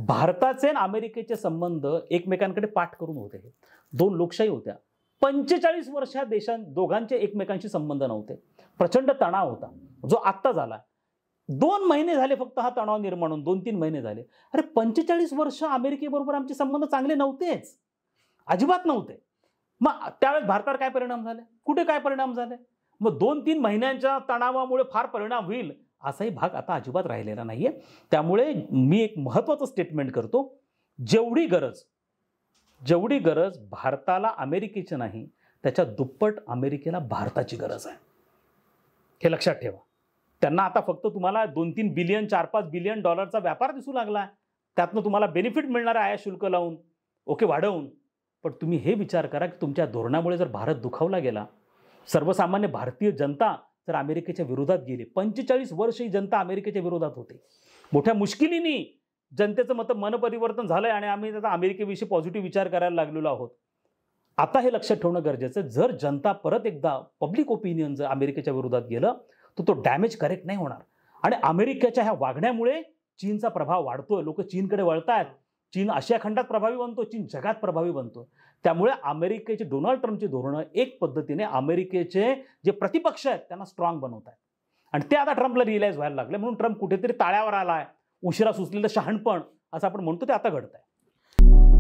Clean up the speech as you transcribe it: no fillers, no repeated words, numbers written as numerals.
भारताचे आणि अमेरिकेचे संबंध एकमेकांकडे पाठ करून होते. दोन लोकशाही होत्या. 45 वर्ष दोघांचे एकमेकांशी संबंध नव्हते. प्रचंड तणाव होता जो आत्ता झाला. 2 महिने झाले फक्त हा तणाव निर्माण होऊन, 2-3 महिने झाले. अरे 45 वर्ष अमेरिकेबरोबर आमचे संबंध चांगले नव्हतेच, अजिबात नव्हते. मग त्यावेळेस भारतावर काय परिणाम झाले, कुठे काय परिणाम झाले? मग 2-3 महिन्यांच्या तणावामुळे फार परिणाम होईल असाही भाग आता अजिबात राहिलेला नाहीये. त्यामुळे मी एक महत्त्वाचं स्टेटमेंट करतो, जेवढी गरज भारताला अमेरिकेची नाही, त्याच्या दुप्पट अमेरिकेला भारताची गरज आहे. हे लक्षात ठेवा. त्यांना आता फक्त तुम्हाला 2-3 बिलियन, 4-5 बिलियन डॉलरचा व्यापार दिसू लागला, त्यातनं तुम्हाला बेनिफिट मिळणार आहे आयात शुल्क लावून, ओके, वाढवून. पण तुम्ही हे विचार करा की तुमच्या धोरणामुळे जर भारत दुखावला गेला, सर्वसामान्य भारतीय जनता जर अमेरिकेच्या विरोधात गेली, 45 वर्ष ही जनता अमेरिकेच्या विरोधात होती. मोठ्या मुश्किलीने जनतेचं मनपरिवर्तन झालंय आणि आम्ही आता अमेरिकेविषयी पॉझिटिव्ह विचार करायला लागलेलो आहोत. आता हे लक्षात ठेवणं गरजेचं आहे, जर जनता परत एकदा पब्लिक ओपिनियन जर अमेरिकेच्या विरोधात गेलं तर तो डॅमेज करेक्ट नाही होणार. आणि अमेरिकेच्या ह्या वागण्यामुळे चीनचा प्रभाव वाढतोय, लोक चीनकडे वळतायत. चीन आशिया खंडात प्रभावी बनतो, चीन जगात प्रभावी बनतो. त्यामुळे अमेरिकेचे डोनाल्ड ट्रम्पची धोरणं एक पद्धतीने अमेरिकेचे जे प्रतिपक्ष आहेत त्यांना स्ट्रॉंग बनवत आहेत. आणि ते आता ट्रम्पला रिअलाइज व्हायला लागले, म्हणून ट्रम्प कुठेतरी ताळ्यावर आलाय. उशिरा सुचलेलं शहाणपण असं आपण म्हणतो ते आता घडतंय.